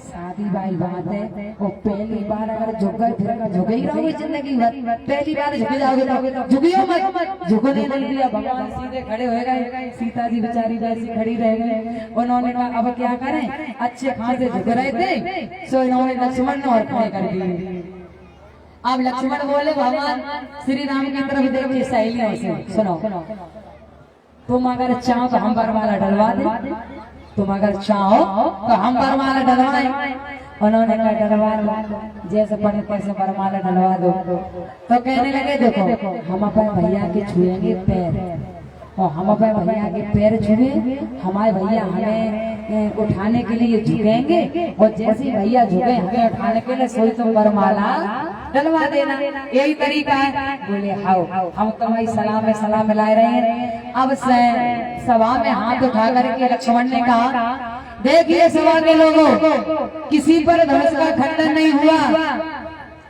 शादी भाई बात है, वो पहली बार अगर झुक गए फिर झुके ही रहोगे जिंदगी भर, पहली बार झुक जाओगे तो झुकियो मत, झुकने नहीं दिया। भगवान सीधे खड़े हो गए, सीता जी बेचारी जैसी खड़ी रह गए। उन्होंने कहा अब क्या करें, अच्छे खासे झुक रहे थे, सो इन्होंने लक्ष्मण ने और खड़े कर दिए। अब लक्ष्मण बोले भगवान श्री राम की तरफ देखिए सहेलियों से, सुनो तुम अगर चाहो तो हम वरमाला डलवा दे, तुम अगर चाहो तो हम वरमाला डलवाएं। उन्होंने कहा डलवा दो, जैसे पढ़े तैसे वरमाला डलवा दो। तो कहने लगे देखो हम अपने भैया के छुएंगे पैर, और हम अपने भैया के पैर छुए, हमारे भैया हमें उठाने के लिए झुकेंगे, और जैसे भैया झुके हमें उठाने के लिए सोई तुम वरमाला डलवा देना, यही तरीका है। बोले हाओ हम तुम्हारी सलाह में सलाह मिला रहे हैं। अब सभा में हाथ उठा करके लक्ष्मण ने कहा, देखिए सभा के लोगों, किसी पर धनुष का खंडन नहीं हुआ,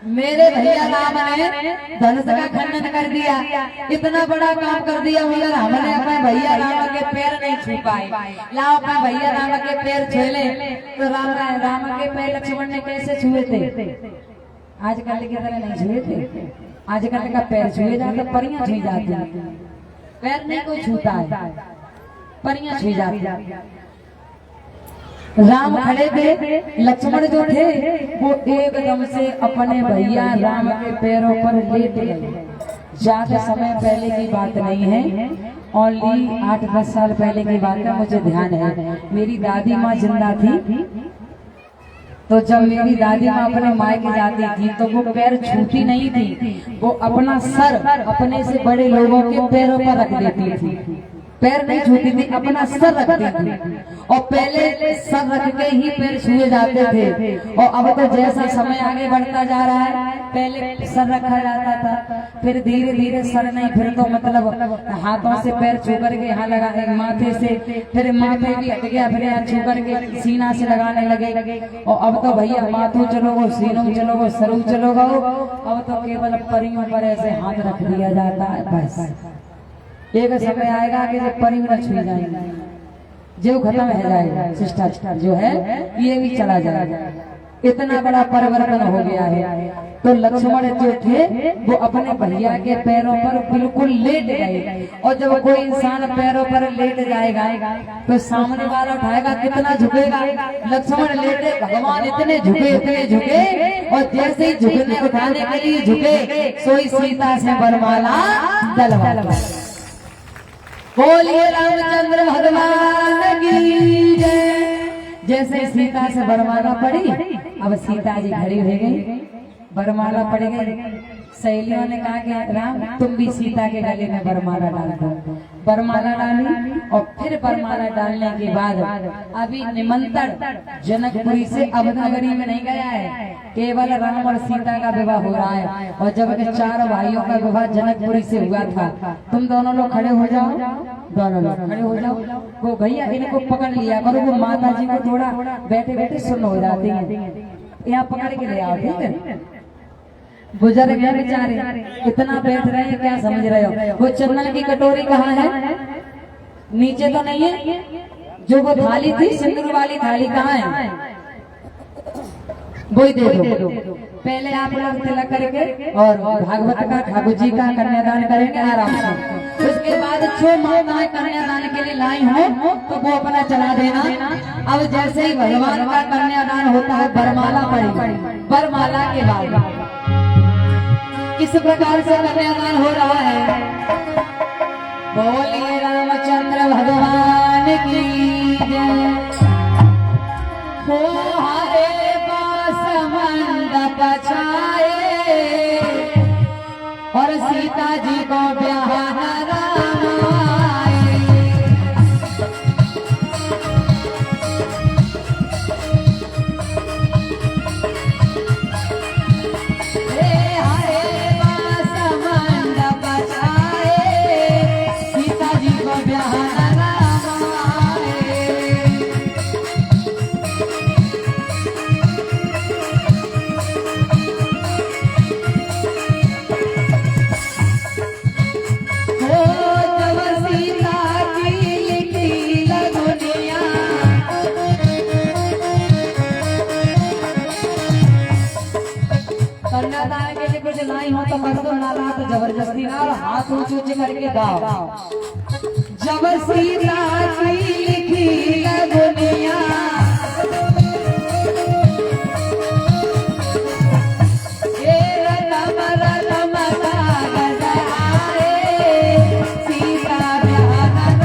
मेरे भैया राम ने धनुष का खंडन कर दिया, इतना बड़ा काम कर दिया, मगर हमने अपने भैया राम के पैर नहीं छू पाए। लाओ अपने भैया राम के पैर छू ले। तो राम के पैर लक्ष्मण ने कैसे छुए थे, आजकल की तरह नहीं छुए थे, आजकल का पैर छुए जाते, परियां छुई जाती, पैर नहीं कोई छूता है, परियां छुई जाती। राम खड़े थे, लक्ष्मण जो थे वो एकदम से अपने भैया राम के पैरों पर लेट गए। ज्यादा समय पहले की बात नहीं है, ओनली 8-10 साल पहले की बात है, मुझे ध्यान है। मेरी दादी माँ जिंदा थी, तो जब मेरी दादी माँ अपने मायके जाती थी तो वो पैर छूती नहीं थी, वो अपना सर अपने से बड़े लोगों के पैरों पर रख देती थी, पैर नहीं छूती थी, अपना सर रखती थी, और पहले सर रख के ही पैर छुए जाते थे। और अब तो जैसा समय आगे बढ़ता जा रहा है, पहले सर रखा जाता था, फिर धीरे धीरे सर नहीं, फिर तो मतलब हाथों से पैर छू करके यहाँ लगा, माथे से, फिर माथे भी हट गया, फिर यहाँ छू करके सीना से लगाने लगे। और अब तो भैया माथों चलोगो, सीनों चलोगो, सरू चलोगो, अब तो केवल परियों पर ऐसे हाथ रख दिया जाता है। बस एक समय आएगा कि जब परी न छुई जाएगा, जो खत्म हो जाएगा, शिष्टाचार जो है ये भी चला जाएगा। इतना बड़ा परिवर्तन हो गया है। तो लक्ष्मण जो थे वो अपने भैया के पैरों पर बिल्कुल लेट गए, और जब कोई इंसान पैरों पर लेट जाएगा तो सामने वाला उठाएगा, कितना झुकेगा। लक्ष्मण लेटे, भगवान इतने झुके, और जैसे ही झुकने उठाने के लिए झुके, सोई सीता से वरमाला डलवा। बोलिए रामचंद्र भगवान की जय। जैसे सीता से वरमाला पड़ी, अब सीता जी खड़ी हो गई, वरमाला पड़ गई। सहेलियों ने कहा कि राम तुम भी सीता के गले में वरमाला डाल दो। वरमाला डाली और फिर वरमाला डालने के बाद अभी निमंत्रण जनकपुरी से अवध नगरी में नहीं गया है, केवल राम और सीता का विवाह हो रहा है। और जब के 4 भाइयों का विवाह जनकपुरी से हुआ था, तुम दोनों लोग खड़े हो जाओ, दोनों लोग खड़े हो जाओ। वो भैया इनको पकड़ लिया करो, वो माता जी को थोड़ा बैठे बैठे सुन हो जाती है, यहाँ पकड़ के ले आओ, ठीक है। बुजुर्ग है बेचारे, इतना बैठ रहे हैं, क्या समझ रहे हो। वो चंदन की कटोरी कहाँ है? नीचे तो नहीं है। जो वो थाली थी, सिंदूर वाली थाली कहाँ है? वही दे दो। पहले आप लोग तिलक करके और भागवत का, ठाकुर जी का कन्यादान करेंगे आराम से। उसके बाद जो माताएं कन्यादान के लिए लाई हो तो वो अपना चला देना। अब जैसे ही भगवान का कन्यादान होता है, वरमाला पड़ी, वरमाला के बाद इस प्रकार से कन्यादान हो रहा है। बोलिए रामचंद्र भगवान की जय। हो हरे पास मंडप छाए और सीता जी को ब्याह राम आए। हरे पास मंडप छाए, सीता जी को ब्याह राम आए। कन्यादान के लिए कुछ लाई हो तो कर दो, नाला तो जबरदस्ती ना, और हाथ ऊंचे ऊंचे करके गाओ। जब सीता की लिखी लगनिया, सीता ब्याह राम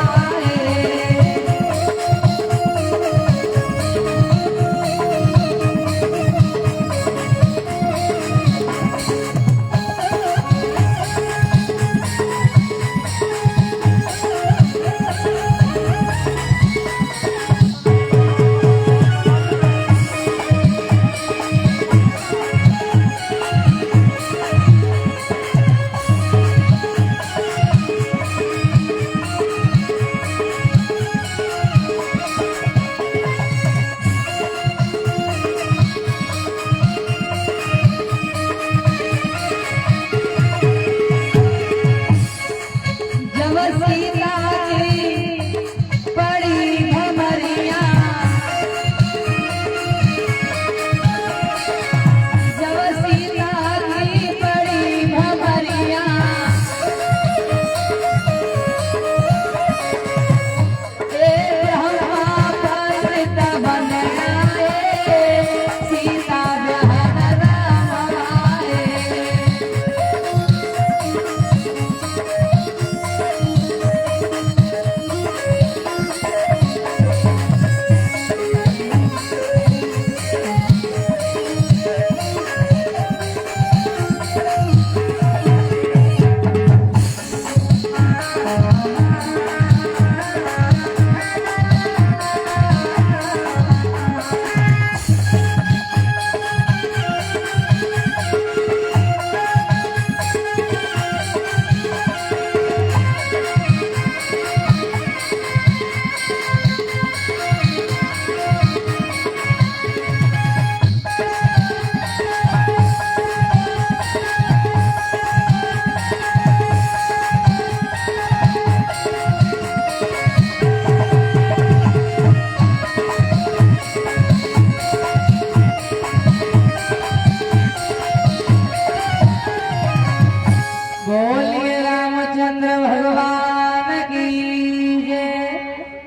आए।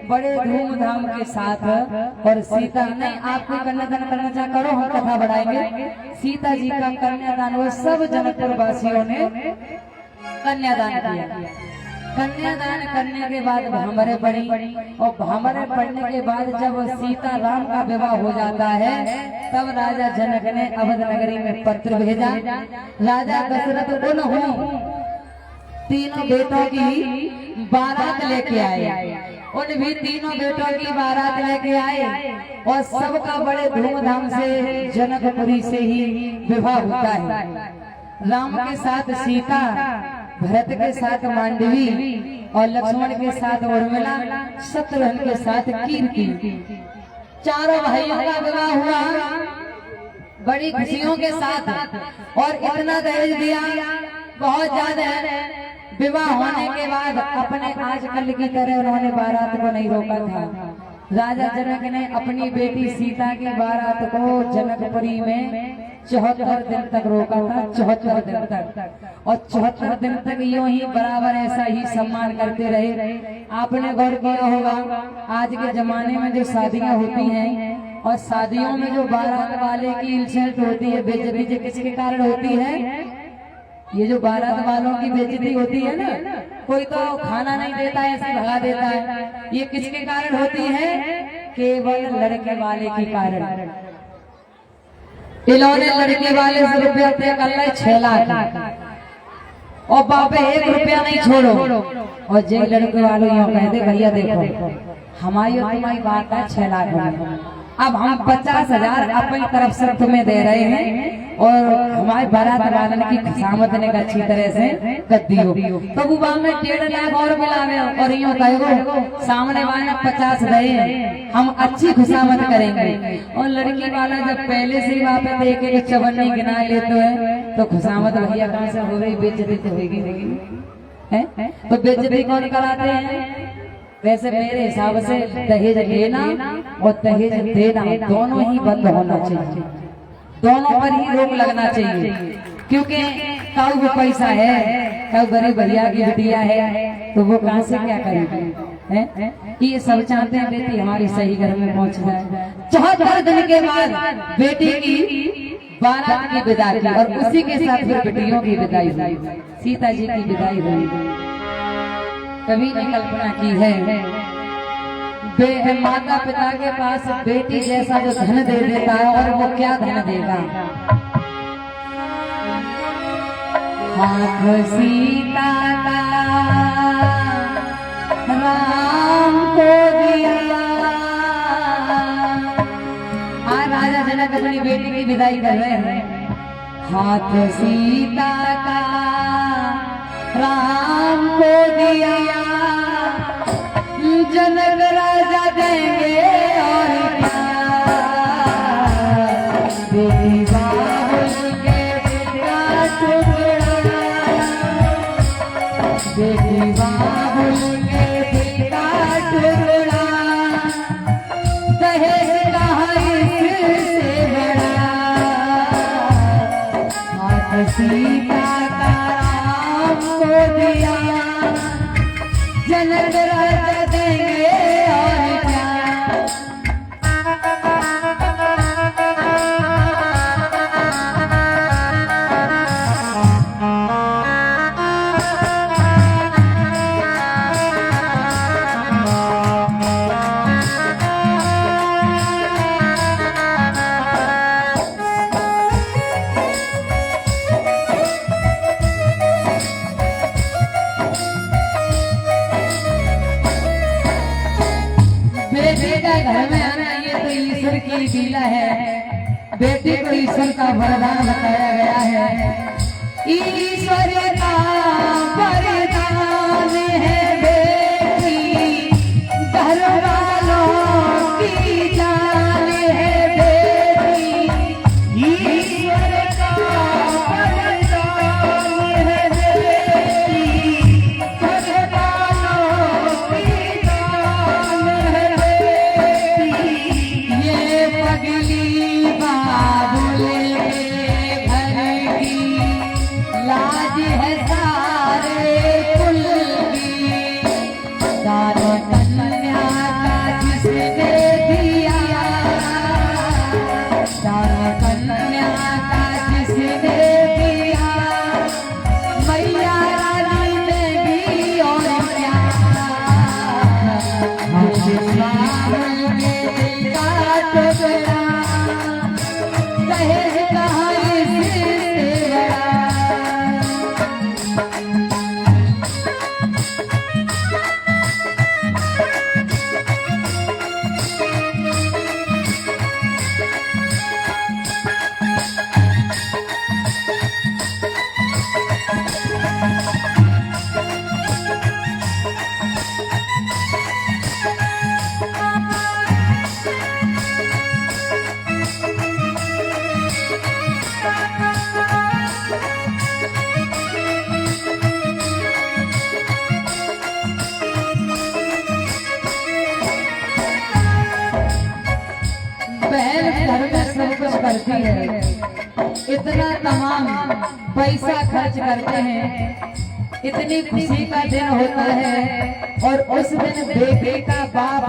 बड़े धूमधाम के साथ। और सीता ने आपको कन्यादान करना चाह करो, हम कथा बढ़ाएंगे। सीता जी का कन्यादान हुआ, सब जनकपुर वासियों ने कन्यादान किया। कन्यादान करने के बाद भामरे पड़ी, और भामरे पड़ने के बाद जब सीता राम का विवाह हो जाता है, तब राजा जनक ने अवध नगरी में पत्र भेजा। राजा दशरथ उन तीनों बेटों की बारात लेके आए। उन भी तीनों बेटों की बारात लेके आए और सबका बड़े धूमधाम से जनकपुरी से ही विवाह होता है। राम के साथ सीता, भरत के साथ मांडवी और लक्ष्मण के साथ उर्मिला, शत्रुघ्न के साथ कीर्ति, चारों भाइयों का विवाह हुआ बड़ी खुशियों के साथ। और इतना दहेज दिया, बहुत ज्यादा। विवाह होने के बाद अपने आजकल की तरह उन्होंने बारात को नहीं रोका था। राजा जनक ने अपनी बेटी सीता की बारात को जनकपुरी में 74 दिन तक रोका था। 74 दिन तक, और 74 दिन तक यूं ही बराबर ऐसा ही सम्मान करते रहे। आपने गौर किया होगा, आज के जमाने में जो शादियां होती हैं और शादियों में जो बारात वाले की इंसल्ट होती है, बेइज्जती किसके कारण होती है? ये जो बारात वालों की बेइज्जती होती है ना, कोई तो खाना नहीं देता है, ऐसे भगा देता है। ये किसके कारण होती है? केवल लड़के वाले के कारण। इन्होंने लड़के वाले से रुपया तय कर लिया 6 लाख, और बापे 1 रुपया नहीं छोड़ो। और जे लड़के वालों यूं कहते, भैया देखो हमारी और तुम्हारी बात है 6 लाख, अब हम 50,000 अपनी तरफ से तुम्हें दे रहे हैं और हमारे बारात वालन की खसामत ने अच्छी तरह से कर दियो। तो वो में 1.5 लाख और मिलावे और यूं कहो सामने वाले 50 दे, हम अच्छी खुशामद करेंगे। और लड़की वाला जब पहले से ही वहाँ पे देखे कि चवन्नी गिना लेते हैं तो खुशामद भैया कहाँ से हो गई? बेइज्जती तो होगी। तो बेइज्जती कौन कराते हैं? वैसे मेरे हिसाब से दहेज लेना और दहेज देना दोनों ही बंद होना चाहिए, दोनों पर ही रोक लगना चाहिए। क्योंकि कब वो पैसा है, कब गरीब भैया की बिटिया है, तो वो कहाँ से क्या करेगी? ये सब चाहते हैं बेटी हमारी सही घर में पहुंच जाए। 74 दिन के बाद बेटी की बारात की विदाई की और उसी के साथ फिर बेटियों की विदाई हुई, सीता जी की विदाई हुई। कभी ने कल्पना की है माता पिता के पास बेटी जैसा जो धन दे देता है, और वो क्या धन देगा? हाथ सीता का राम को दिया। राजा जनक अपनी बेटी की विदाई कर रहे हैं। हाथ सीता का राम को दिया, जनक राजा देंगे और बेटी बाबुल के पिता टुकड़ा, बेटी बाबुल के पिता टुकड़ा, दहेज कहा इससे बड़ा। हाथ सीता का को दिया, जनक राजा देंगे और क्या। घर में आना ये तो ईश्वर की लीला है। बेटी को ईश्वर का वरदान बताया गया है। ईश्वर का वरदान है बेटी, घर वालों की जान है बेटी। ईश्वर का वरदान है बेटी, घर वालों की जान है बेटी। ये पगली बाबुल के घर की लाज है सारे घर में सब कुछ करती है, इतना तमाम पैसा खर्च करते हैं, इतनी खुशी का दिन होता है और उस दिन बेटे का बाप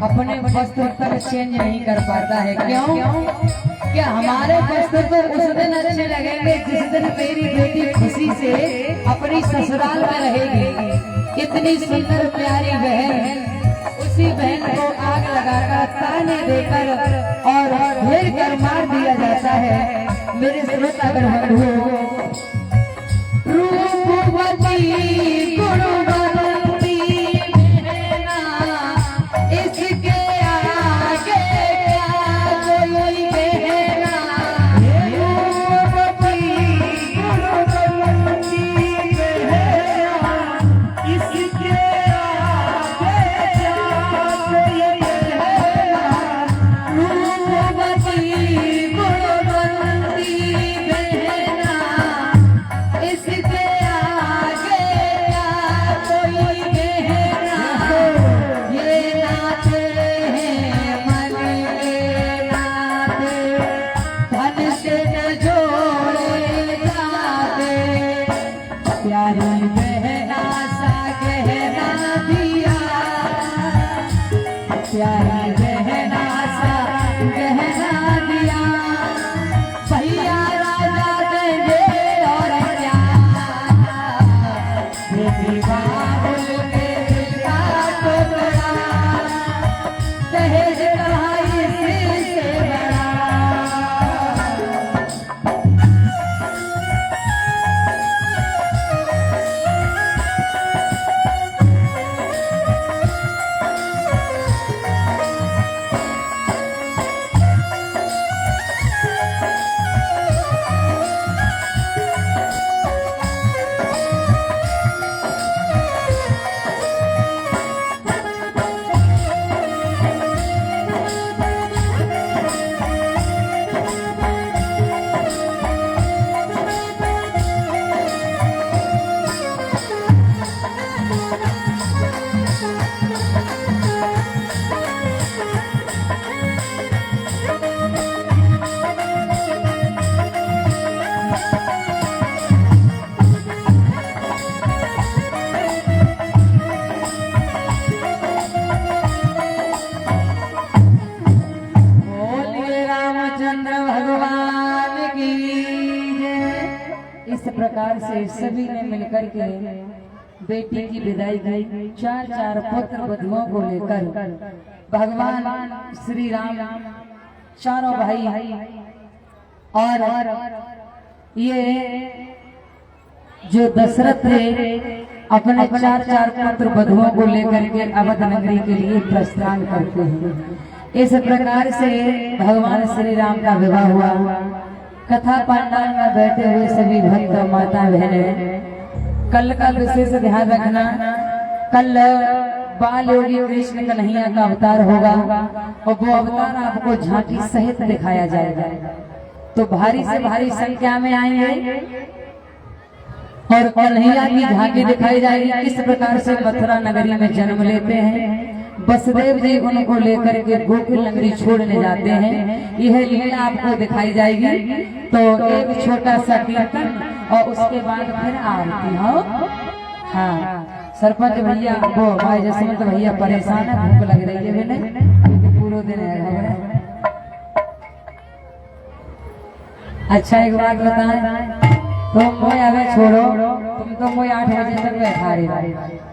अपने वस्त्र पर चेंज नहीं कर पाता है। क्यों? क्या हमारे वस्त्र तो उस दिन अच्छे लगेंगे जिस दिन मेरी बेटी खुशी से अपनी ससुराल में रहेगी। इतनी सुंदर प्यारी बहन, उसी बहन को आग लगाकर ताने देकर और घेर कर मार दिया जाता है। मेरे श्रोता बंधुओं, रूपवती गुणवती बहना, इसके आगे क्या कोई बहना। रूपवती गुणवती बहना, इसके आगे क्या कोई बहना। रूपवती गुणवती बहना, इसके आगे क्या कोई बहना। ये नाते हैं मन के नाते, धन से न जोड़े जाते। प्यारी बहना सा गहना दिया, प्यारी बहना सा गहना दिया। भैया राजा देंगे और क्या, बेटी बाबुल के दिल का टुकड़ा, दहेज कहा इससे बड़ा। इस प्रकार से सभी ने मिलकर के बेटी की विदाई की। चार चार पुत्र वधुओं को लेकर भगवान श्री राम चारों भाई और ये जो दशरथ थे अपने चार चार पुत्र वधुओं को लेकर के अवध नगरी के लिए प्रस्थान करते हैं। इस प्रकार से भगवान श्री राम का विवाह हुआ। कथा पंडाल में बैठे हुए सभी भक्त माता बहनें, कल का विशेष ध्यान रखना, कल बाल योगी कृष्ण कन्हैया का अवतार होगा और वो अवतार आपको झांकी सहित दिखाया जाएगा। तो भारी से भारी संख्या में आएंगे और कन्हैया की झांकी दिखाई जाएगी। इस प्रकार से मथुरा नगरी में जन्म लेते हैं। वसुदेव जी उनको लेकर के गोकुल नगरी छोड़ने जाते हैं। यह लीला आपको दिखाई जाएगी। तो एक छोटा सा कीर्तन और उसके बाद फिर आरती। हाँ, सरपंच भैया वो भाई जसवंत भैया परेशान है, भूख लग रही है मैंने पूरा दिन है। अच्छा एक बात बताएं, तुम मोय अबे छोड़ो, तुम तो मोय 8 बजे तक बैठा रही।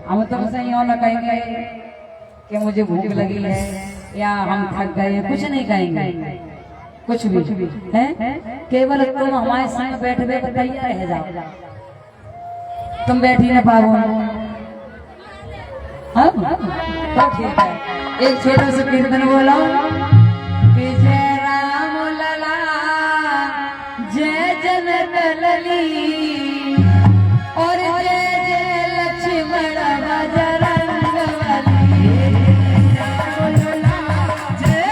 हम तुमसे यूँ न कहेंगे कि मुझे भूख लगी है या हम थक गए हैं, कुछ नहीं कहेंगे, कुछ भी है। केवल तुम हमारे संग बैठ बैठ तैयार रह जाओ, तुम बैठी न पाओ। तो ठीक है, एक छोटा सा कीर्तन बोलो कि जय राम लला जय जनक लली और जय जय लक्ष्मण बजरंग बली। जय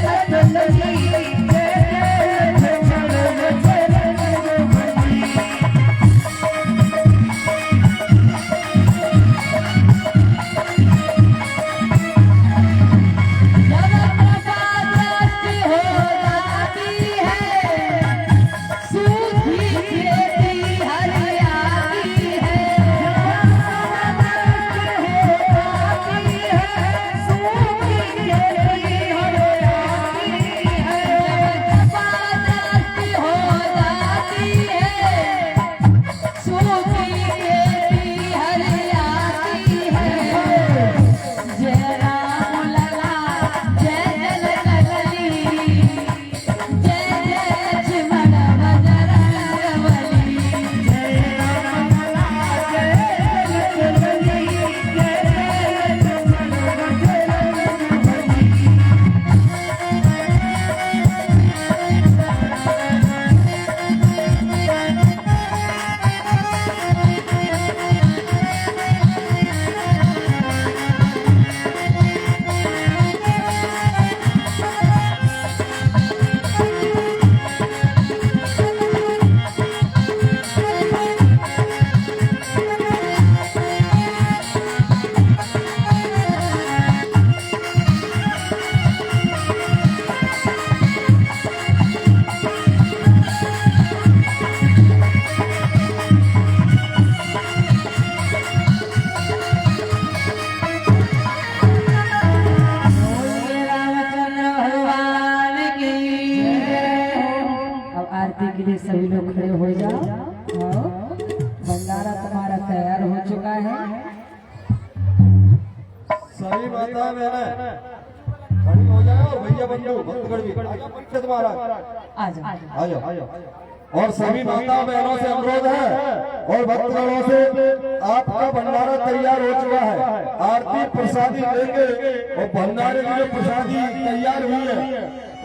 लक्ष्मण जय बहने खड़ी हो जाए और भैया बंधु भक्तगण भी परीक्षित महाराज आ जाओ। और सभी माता बहनों से अनुरोध है और भक्तगणों से आपका भंडारा तैयार हो चुका है। आरती प्रसादी लेंगे और भंडारे की जो प्रसादी तैयार हुई है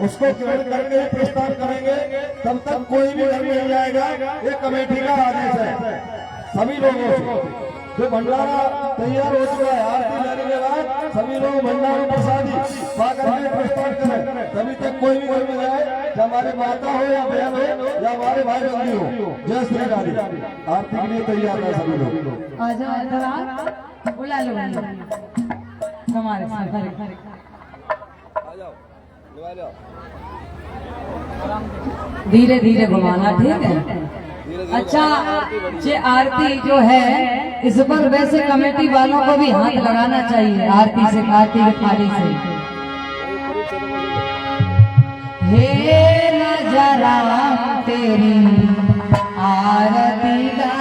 उसको ग्रहण करके ही प्रस्थान करेंगे। तब तक कोई भी घर नहीं जाएगा, ये कमेटी का आदेश है। सभी लोगों से जो भंडारा तैयार हो चुका है, आरती लेने के बाद सभी लोग भंडारा प्रसादी पाकर के प्रस्थान करें। तभी तक कोई भी घर में जाए, या हमारे माता हो या बहन हो या हमारे भाई बंदी हो। जय श्री राधे। आरती के लिए तैयार है सभी लोग। आ जाओ इधर आ, बुला लो हमारे साथ। धीरे धीरे घुमाना, ठीक है। अच्छा, ये आरती जो है इस पर वैसे कमेटी वालों को भी हाथ लगाना चाहिए। आरती से, आरती की थाली से। हे नजरा तेरी आरती का,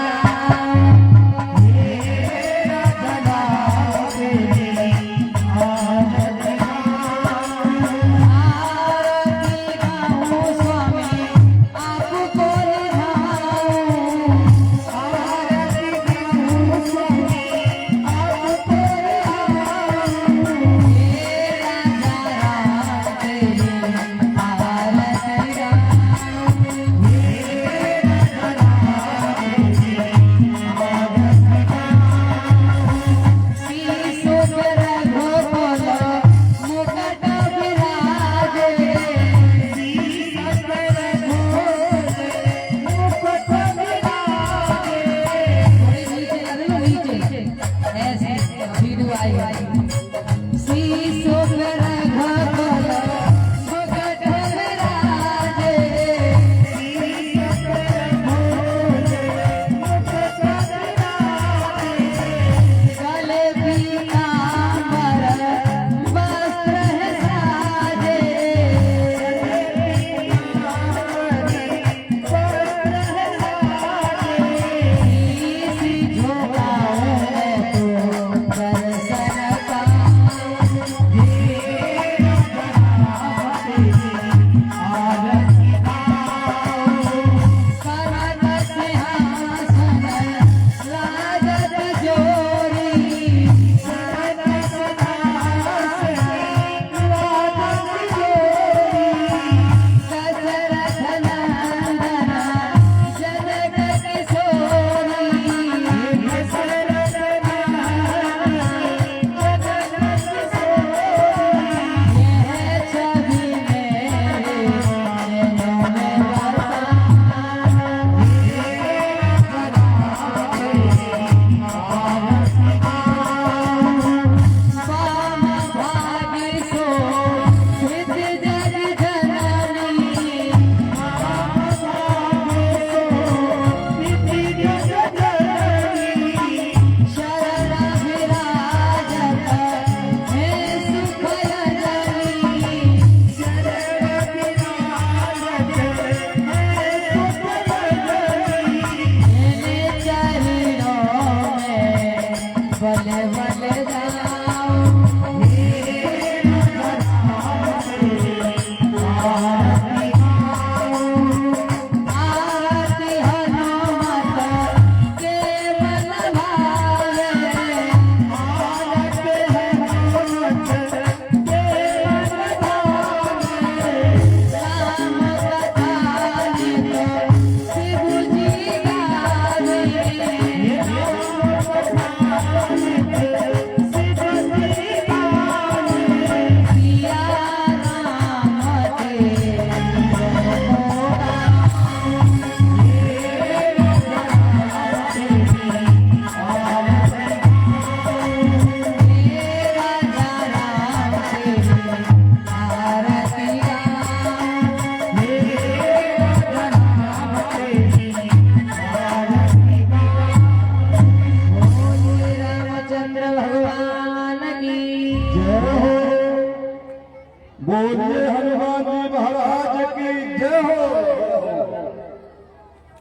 बोलिए हनुमान जी महाराज की जय हो।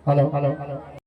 Hello hello